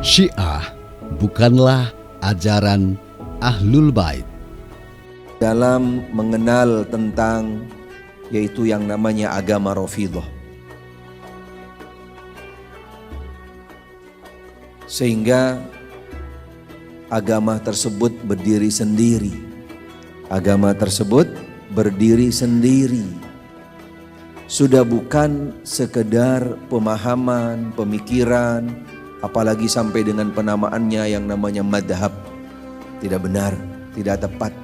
Syiah bukanlah ajaran Ahlul Bait. Dalam mengenal tentang yaitu yang namanya agama Rafidhah, sehingga agama tersebut berdiri sendiri. Agama tersebut berdiri sendiri. Sudah bukan sekedar pemahaman, pemikiran, apalagi sampai dengan penamaannya yang namanya madhab. Tidak benar, tidak tepat.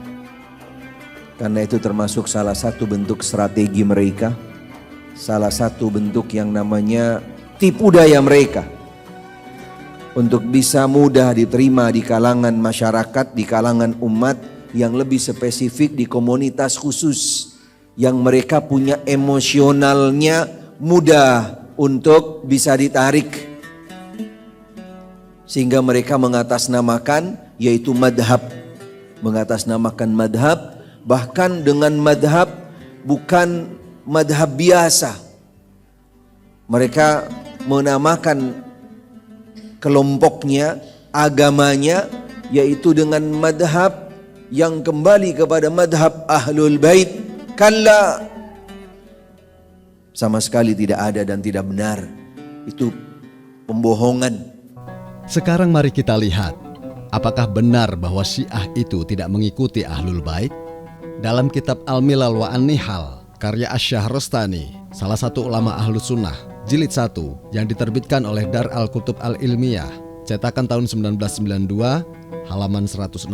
Karena itu termasuk salah satu bentuk strategi mereka, salah satu bentuk yang namanya tipu daya mereka untuk bisa mudah diterima di kalangan masyarakat, di kalangan umat, yang lebih spesifik di komunitas khusus yang mereka punya emosionalnya mudah untuk bisa ditarik, sehingga mereka mengatasnamakan yaitu madhab, mengatasnamakan madhab, bahkan dengan madhab bukan madhab biasa. Mereka menamakan kelompoknya, agamanya, yaitu dengan madhab yang kembali kepada madhab Ahlul Bait. Kalla, sama sekali tidak ada dan tidak benar. Itu pembohongan. Sekarang mari kita lihat, apakah benar bahwa Syiah itu tidak mengikuti Ahlul Bait? Dalam kitab Al-Milal wa An-Nihal, karya Asy-Syahrastani, salah satu ulama Ahlus Sunnah, jilid 1 yang diterbitkan oleh Dar Al-Kutub Al-Ilmiyah, cetakan tahun 1992, halaman 166.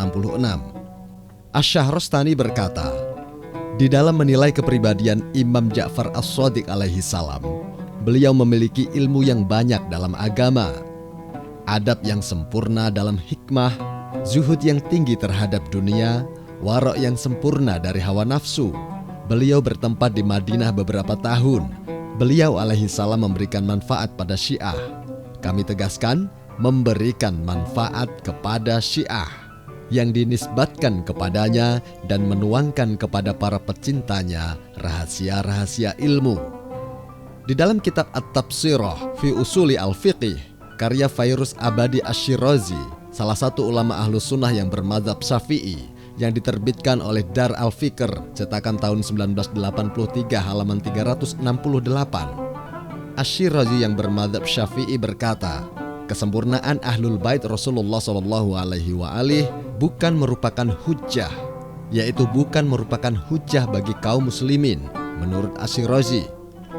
Asy-Syahrastani berkata, di dalam menilai kepribadian Imam Ja'far As-Shadiq alaihi salam, beliau memiliki ilmu yang banyak dalam agama, adab yang sempurna dalam hikmah, zuhud yang tinggi terhadap dunia, warok yang sempurna dari hawa nafsu. Beliau bertempat di Madinah beberapa tahun. Beliau alaihi salam memberikan manfaat pada Syiah. Kami tegaskan, memberikan manfaat kepada Syiah yang dinisbatkan kepadanya dan menuangkan kepada para pecintanya rahasia-rahasia ilmu. Di dalam kitab At-Tafsirah fi Usuli Al-Fiqih, karya Fairuz Abadi Asy-Syirazi, salah satu ulama Ahlus Sunnah yang bermadzhab Syafi'i, yang diterbitkan oleh Dar Al-Fikr, cetakan tahun 1983, halaman 368. Asy-Syirazi yang bermadzhab Syafi'i berkata, kesempurnaan Ahlul Bait Rasulullah SAW bukan merupakan hujjah, yaitu bukan merupakan hujjah bagi kaum muslimin menurut Asy-Syirazi.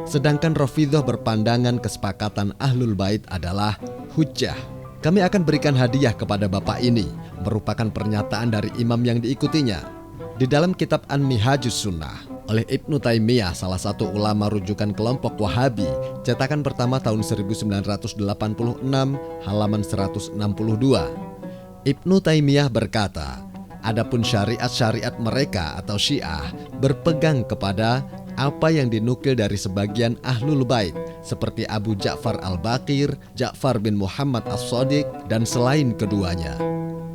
Sedangkan Rafidhah berpandangan kesepakatan Ahlul Bait adalah hujjah. Kami akan berikan hadiah kepada bapak ini, merupakan pernyataan dari imam yang diikutinya. Di dalam kitab An-Minhajus Sunnah oleh Ibnu Taimiyah, salah satu ulama rujukan kelompok Wahabi, cetakan pertama tahun 1986, halaman 162. Ibnu Taimiyah berkata, adapun syariat-syariat mereka atau Syiah berpegang kepada apa yang dinukil dari sebagian Ahlul Bait seperti Abu Ja'far Al-Baqir, Ja'far bin Muhammad As-Shadiq, dan selain keduanya.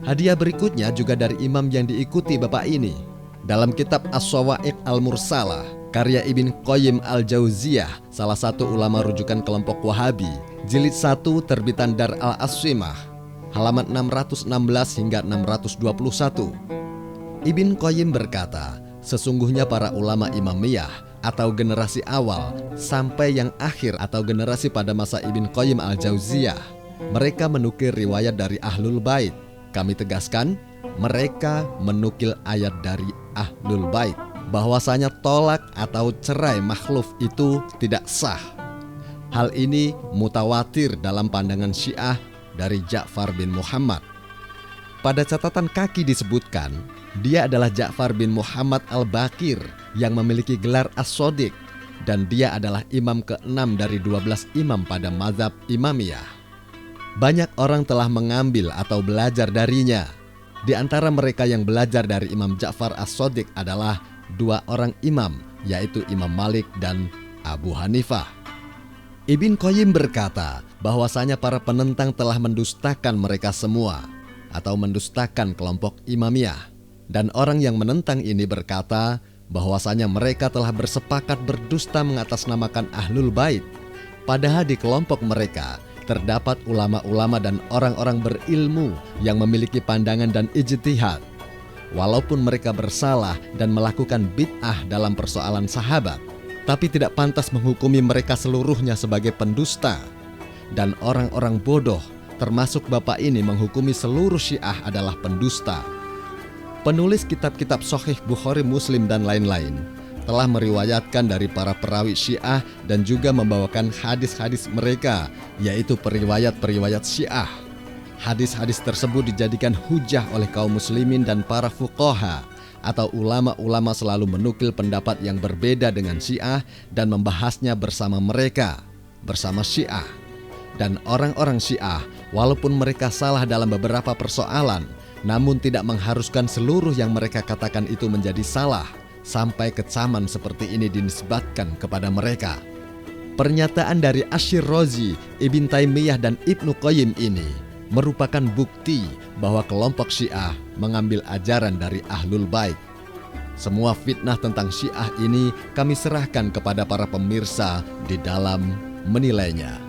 Hadiah berikutnya juga dari imam yang diikuti bapak ini. Dalam kitab As-Sawa'iq Al-Mursalah, karya Ibn Qayyim Al-Jauziyah, salah satu ulama rujukan kelompok Wahabi, jilid 1 terbitan Dar Al-Aswimah, halaman 616 hingga 621. Ibn Qayyim berkata, sesungguhnya para ulama Imamiyah atau generasi awal sampai yang akhir atau generasi pada masa Ibn Qayyim Al-Jauziyah, mereka menukil riwayat dari Ahlul Bait. Kami tegaskan, mereka menukil ayat dari Ahlul Bait bahwasanya tolak atau cerai makhluf itu tidak sah. Hal ini mutawatir dalam pandangan Syiah dari Ja'far bin Muhammad. Pada catatan kaki disebutkan, dia adalah Ja'far bin Muhammad Al-Baqir yang memiliki gelar As-Shadiq, dan dia adalah imam ke-6 dari 12 imam pada mazhab Imamiyah. Banyak orang telah mengambil atau belajar darinya. Di antara mereka yang belajar dari Imam Ja'far As-Shadiq adalah 2 orang imam, yaitu Imam Malik dan Abu Hanifah. Ibn Qayyim berkata bahwasanya para penentang telah mendustakan mereka semua atau mendustakan kelompok Imamiyah. Dan orang yang menentang ini berkata bahwasanya mereka telah bersepakat berdusta mengatasnamakan Ahlul Bait. Padahal di kelompok mereka terdapat ulama-ulama dan orang-orang berilmu yang memiliki pandangan dan ijtihad. Walaupun mereka bersalah dan melakukan bid'ah dalam persoalan sahabat, tapi tidak pantas menghukumi mereka seluruhnya sebagai pendusta. Dan orang-orang bodoh, termasuk bapak ini, menghukumi seluruh Syiah adalah pendusta. Penulis kitab-kitab Sahih Bukhari, Muslim, dan lain-lain telah meriwayatkan dari para perawi Syiah dan juga membawakan hadis-hadis mereka, yaitu periwayat-periwayat Syiah. Hadis-hadis tersebut dijadikan hujah oleh kaum muslimin dan para fuqaha atau ulama-ulama selalu menukil pendapat yang berbeda dengan Syiah dan membahasnya bersama mereka, bersama Syiah. Dan orang-orang Syiah, walaupun mereka salah dalam beberapa persoalan, namun tidak mengharuskan seluruh yang mereka katakan itu menjadi salah, sampai kecaman seperti ini dinisbatkan kepada mereka. Pernyataan dari Asy-Syirrazi, Ibn Taimiyah, dan Ibnu Qayyim ini merupakan bukti bahwa kelompok Syiah mengambil ajaran dari Ahlul Bait. Semua fitnah tentang Syiah ini kami serahkan kepada para pemirsa di dalam menilainya.